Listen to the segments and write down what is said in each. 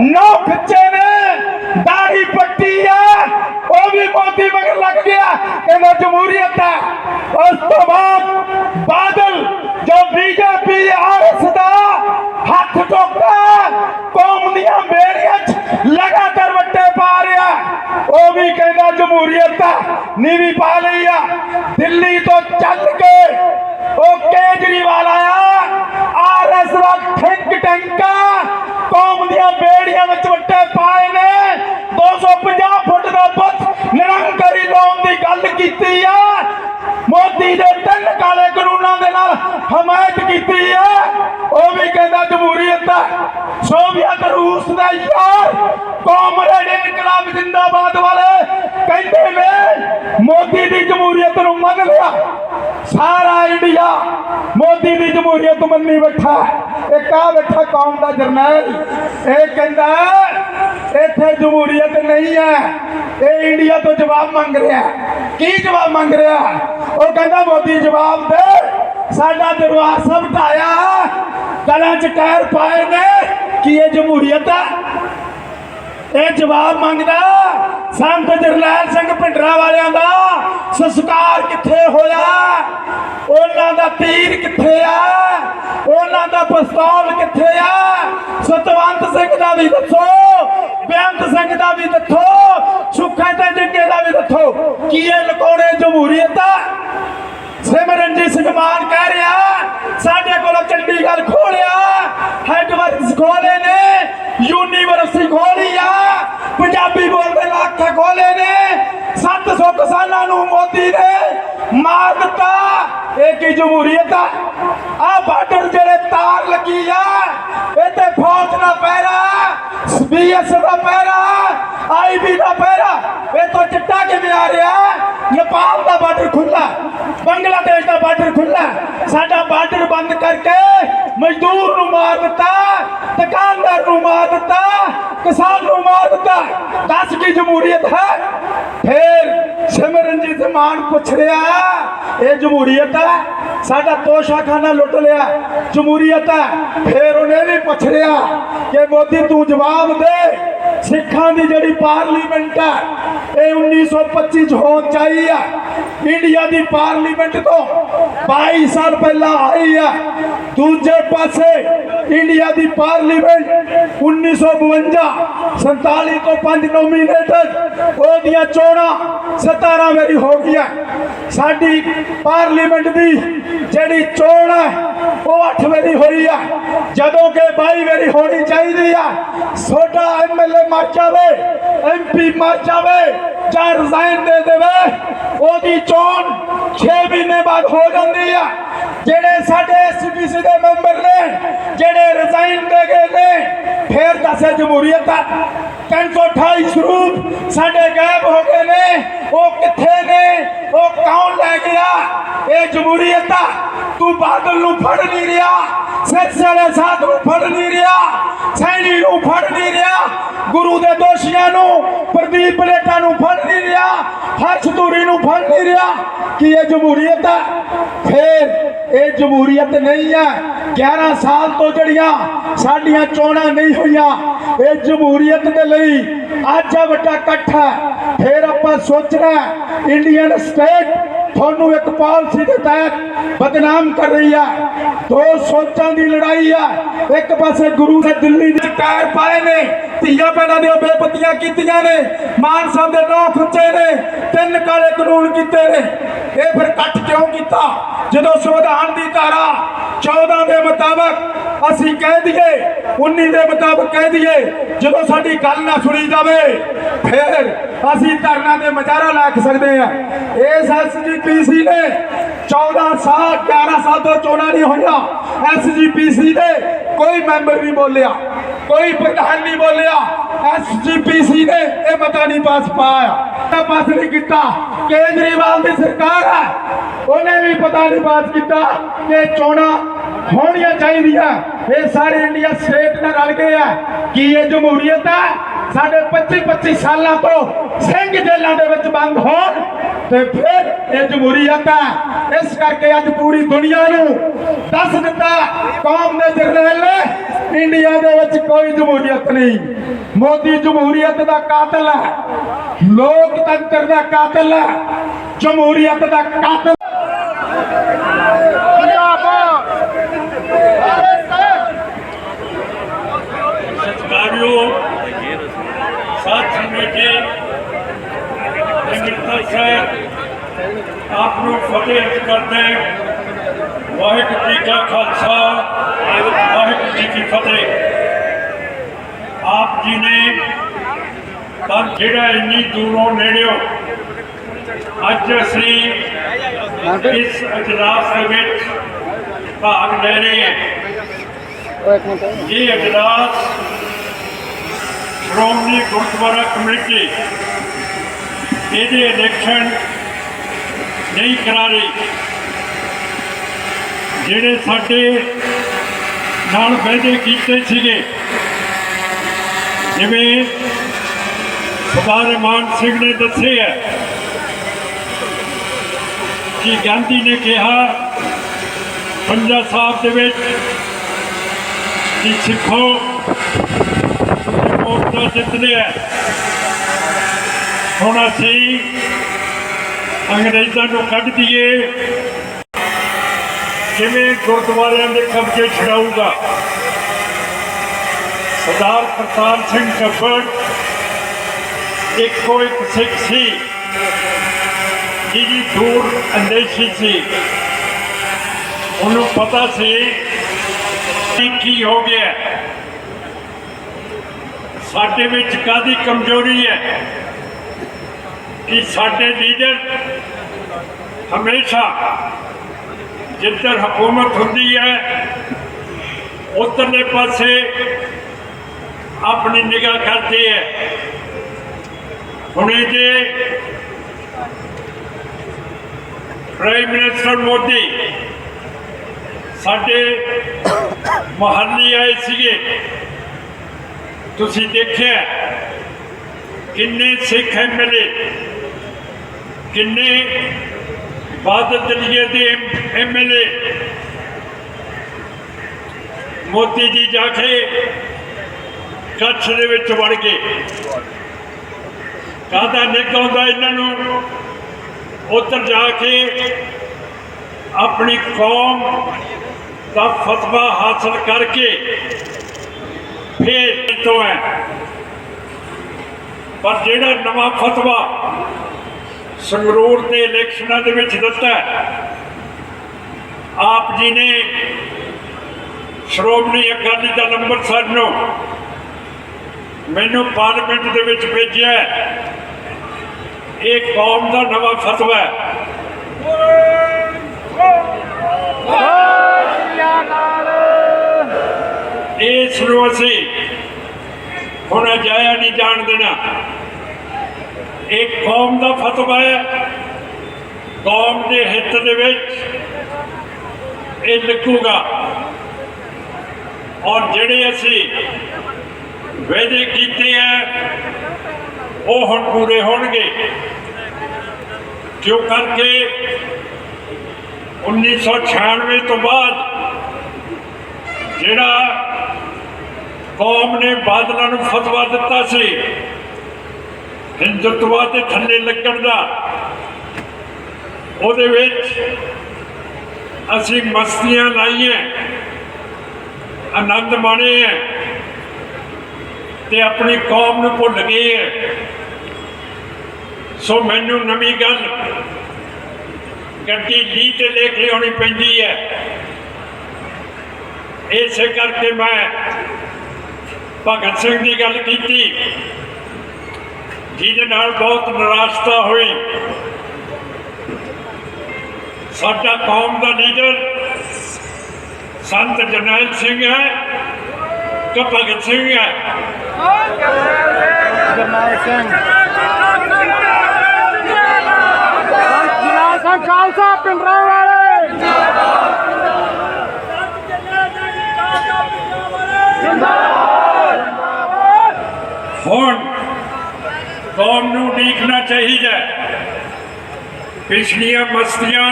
नौ खच्चे ने दाढ़ी पट्टी है वो भी मोदी मगर लग गया कहना जमहूरियत है। उस तो बाद बादल जो बीजेपी आरएस दा हथ टोकता कौम दियां बेड़ियां लगातार वट्टे पा रहा वो भी कहना जमहूरियत है नीवी पा ली है। दिल्ली तो चल के वो केजरीवाल आया आरएस दा थिंक टैंक कौम दियां बेड़ियां विच वट्टे पाए ने 250 फुट का बुत निरंकारी लाउण दी गल कीती है। मोदी दे 3 काले कानूनां दे नाल हमायत कीती है वो भी कहता जमहूरियत है। सोवियत रूस दा यार कामरेड इनकलाब जिंदाबाद वाले कहते ने मोदी दी जमहूरियत नूं मन लिया सारा इंडिया मोदी दी जमहूरियत मन्नी बैठा। एक आ बैठा कौम दा जरनैल ये कहता इत्थे जमहूरियत नहीं है ये इंडिया तो जवाब मंग रहा की जवाब मंग रहा वो कहता मोदी जवाब दे साडा दरबार सब ढाया गलां च टायर पाए ने कि ये जमहूरियत है ये जवाब मंगदा। संत जरनैल सिंह भिंडरा वालियां दा संस्कार किथे होया उन्हां दा तीर किथे आ उन्हां दा पिस्तौल किथे आ सतवंत सिंह दा भी दसो बेअंत सिंह दा भी दसो सुखे ते जंगे दा भी दसो कि ये लकोड़े जमहूरियत है। सिमरनजीत सिंह मान कह रहा साडे कोल चंडीगढ़ खोलिया हेडवर्क्स खोले ने यूनिवर्सिटी खोली आ पंजाबी बोलते इलाके खोले ने 700 किसानों नूं मोदी ने मार दिता एक ही जमहूरियत आ बार्डर जेड़े तार लगी आ इत्थे फौज दा पहरा बीएस दा पहरा आईबी दा पहरा ये तो चिट्टा किवें आ रहा नेपाल दा बार्डर खुला बांग्लादेश का बार्डर खुला साडा बार्डर बंद करके मजदूर नूं मार दिता दुकानदार नूं मार दिता किसान नूं मार दिता 10 की जमहूरियत है। फिर सिमरनजीत मान पुछ रहा ये जमहूरियत है साडा तोशाखाना लुट लिया जमहूरियत है। फिर उन्हें भी पुछ रहा कि मोदी तू जवाब दे सिखां दी जिहड़ी पार्लीमेंट है ये 1925 हो चाहिए इंडिया की पार्लीमेंट तो 22 साल पहला आई है। दूजे पासे इंडिया की पार्लीमेंट 1952 47 तो 5 नोमीनेटेड ओदियां चोणां 17 मेरी हो गई। साडी पार्लीमेंट की जिहड़ी चोण है वो 8 मेरी हुई है जदों के 22 मेरी होनी चाहिए। छोटा MLA मर जाए MP मर जाए चाहे रिजाइन दे देवे ओदी चोण 6 महीने बाद हो जाती है। जेड़े साडे SCPC के मैंबर ने जेड़े रिजाइन दे गए ने फिर दस जमहूरियत 328 रूप साडे गायब हो गए ने वो किथे ने वो कौन लै गया ये जमहूरियत तू बादल नूं फड़ नहीं रहा सिरसे वाले साथ नूं फड़ नहीं रहा सैनी नूं फड़ नहीं रहा गुरु दे दोषियां नूं प्रदीप बलेटा नूं फड़ नहीं रहा हर्ष धूरी नूं फड़ नहीं रहा कि ये जमहूरियत है। फिर ये जमहूरियत नहीं है 11 साल तो जड़ियां साडियां चोणां नहीं हुईयां ये जमहूरियत दे लई अज वड्डा इकट्ठ है। फिर आपां सोचना इंडियन स्टेट थानू एक पॉलिसी के तहत बदनाम कर रही है। दो सोचां की लड़ाई है एक पासे गुरु ने दिल्ली टायर पाए ने धियां भैणां दी बेपत्तियां कीतियां ने मान साहब दे 9 खच्चे ने 3 काले कानून कीते ने ये फिर कट क्यों किया जदों संविधान की धारा 14 के मुताबिक असी कह दिए 19 के मुताबिक कह दिए जदों साडी गल ना सुनी जाए फिर असी धरना के मजारा ला सकते हैं। इस SGPC ने 14 साल 11 साल तो चोणां नहीं होईयां SGPC ने कोई मैंबर नहीं बोलिया कोई प्रधान नहीं बोलिया SGPC ने यह मता नहीं पास पाया पास नहीं किया। केजरीवाल की सरकार है उन्हें भी पता नहीं पास किया कि चोणां होनियां चाहिए ये सारे इंडिया स्टेट ने रल गए है कि ये जमहूरियत है साढ़े 25-25 साल तो सिंह जेलों के बंद हो तो फिर ये जमहूरियत है। इस करके अज पूरी दुनिया नूं दस दिता कौम के जरनैल ने इंडिया दे विच कोई जमहूरियत नहीं। मोदी जमहूरियत दा कातिल है, लोकतंत्र दा कातिल है, जमहूरियत दा कातिल। आपको फतेह करते वाहिगुरू जी का खालसा वाहिगुरू जी की फतेह। आप जी ने जिहड़ा इन्नी दूरों नेड़ियों अज असी इस अजलास के भाग ले रहे हैं। ये अजलास श्रोमणी गुरुद्वारा कमेटी ये इलेक्शन नहीं करा रही। ਜਿਹੜੇ ਸਾਡੇ ਨਾਲ ਵਾਅਦੇ ਕੀਤੇ ਸੀਗੇ, ਜਿਵੇਂ ਸਰਦਾਰ ਮਾਨ ਸਿੰਘ ਨੇ ਦੱਸਿਆ ਕਿ ਗਾਂਧੀ ਨੇ ਕਿਹਾ ਪੰਜਾ ਸਾਹਿਬ ਦੇ ਵਿੱਚ ਕਿ ਸਿੱਖੋ ਮੋਰਚਾ ਜਿੱਤ ਲਿਆ। ਹੁਣ ਅਸੀਂ ਅੰਗਰੇਜ਼ਾਂ ਨੂੰ ਕੱਢ ਦਈਏ, ਕਿਵੇਂ ਗੁਰਦੁਆਰਿਆਂ ਦੇ ਕਬਜ਼ੇ ਛਡਾਊਗਾ। ਸਰਦਾਰ ਕਰਤਾਰ ਸਿੰਘ ਕੱਬੜ ਇੱਕੋ ਇੱਕ ਸਿੱਖ ਸੀ ਜਿਹਦੀ ਦੂਰ ਅੰਦੇਸ਼ੀ ਸੀ। ਉਹਨੂੰ ਪਤਾ ਸੀ ਕੀ ਹੋ ਗਿਆ, ਸਾਡੇ ਵਿੱਚ ਕਾਹਦੀ ਕਮਜ਼ੋਰੀ ਹੈ ਕਿ ਸਾਡੇ ਲੀਡਰ हमेशा जिधर हुकूमत होती है उधरले पासे अपनी निगाह करते हैं। हुणे जे प्राइम मिनिस्टर मोदी साडे मोहल्ले आए सीगे, तुसीं देखिया किन्ने सिख MLA किन्ने बादल दलिए के MLA मोदी जी जाके कच्छ दे विच वड़ गए। कहता निक आउंदा इन्हां उधर जाके अपनी कौम का फतवा हासिल करके फिर तो है। पर जिहड़ा नवा फतवा संगरूर के इलेक्शनों के विच दिता, आप जी ने श्रोमणी अकाली दल अंमृतसर नूं मैनू पार्लियामेंट दे विच भेजिया। एक कौम का नवा फतवा है। इस नूं असीं हुण जाया नहीं जाण देना। एक कौम का फतवा है, कौम के हित दे विच ये लिखूगा। और जिहड़े असीं वादे कीते हैं वो हुण पूरे होणगे। क्यों करके 1996 तो बाद जिहड़ा कौम ने बादलों नूं फतवा दिता सी हिंदुत्वा के थले लगन का, उहदे विच असीं मस्तियां लाइए, आनंद माणे हैं ते अपनी कौम नूं भुल गए हैं। सो मैनू नवी गल गड्डी लीह ते लेके आनी पैंदी है। इस करके मैं भगत सिंह की गल की जिहदे नाल बहुत निराशता हुई। साडा कौम का लीडर संत जरनैल सिंह है कि भगत सिंह है? जरनैल सिंह खालसा पिंडरां वाले हुण कौम नूं उड़ीकना चाहिए। पिछलियां मस्तियां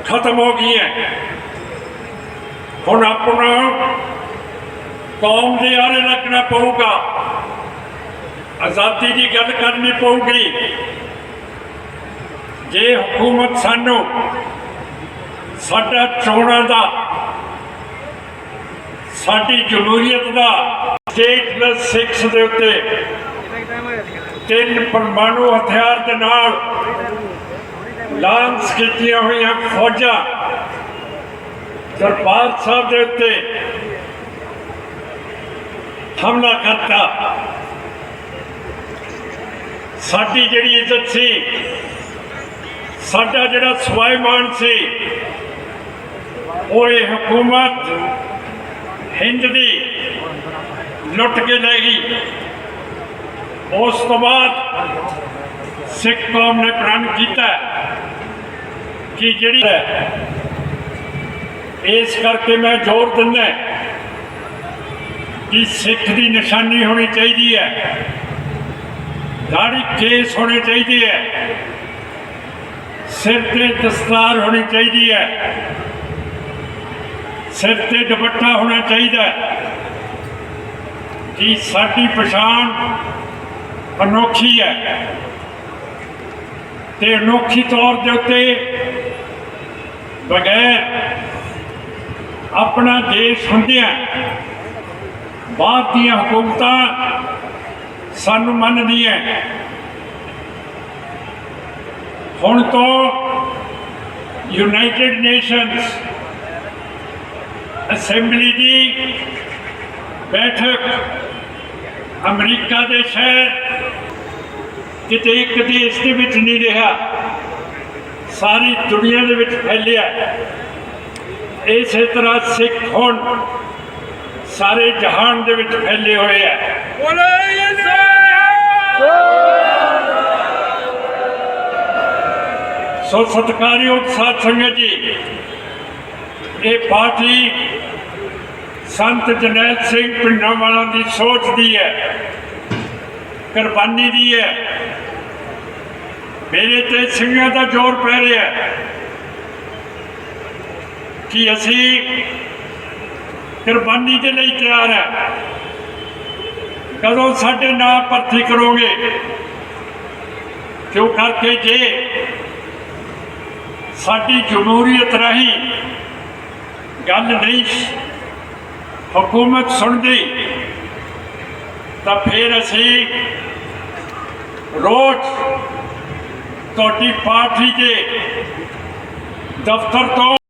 खत्म हो गई हैं। हुण अपना कौम के आरे लगना पऊगा, आज़ादी की गल करनी पऊगी। जे हुकूमत सानू साडा चोणां दा, साडी जमहूरीयत दा स्टेट+6 दे उत्ते 3 परमाणु हथियार दे नाल लांच कीतियां हुई फौजां दरबार साहब दे उत्ते हमला करता, साडी जिहड़ी इज्जत सी, साडा जिहड़ा स्वाभिमान सी, वो ये हुकूमत हिंद दी लुट के ले गई। उस तो बाद सिख कौम ने प्रण किया कि जिहड़ी इस करके मैं जोर दिंदा कि सिख की निशानी होनी चाहिए है, दाढ़ी केस होने चाहिए है, सिर ते दस्तार होनी चाहिए है, सिर ते दुपट्टा होना चाहिए कि साडी पछाण अनोखी है। ते अनोखी तौर के उत्ते बगैर अपना देश हुंदियां बाहर दी हुकूमतां सानू मनदियां। हुण तो यूनाइटेड नेशंस असैंबली की बैठक अमरीका के शहर किते एक देश के विच नहीं रहा, सारी दुनिया के विच फैलिया। इस तरह सिख हुण सारे जहान दे विच फैले हुए हैं। सो सत्कारयोग साध संगत जी, ये पार्टी संत जरनैल सिंह भिंडांवाला की सोच दी है, कुर्बानी दी है। मेरे ते सिंघां दा जोर पै रहा है कि असी कुर्बानी के लिए तैयार है। कदों साडे नाल भर्ती करोगे? क्यों करके जे साडी जमहूरीयत राही गल नहीं हुकूमत सुनती तो फिर असी रोज तुहाडी पार्टी के दफ्तर तो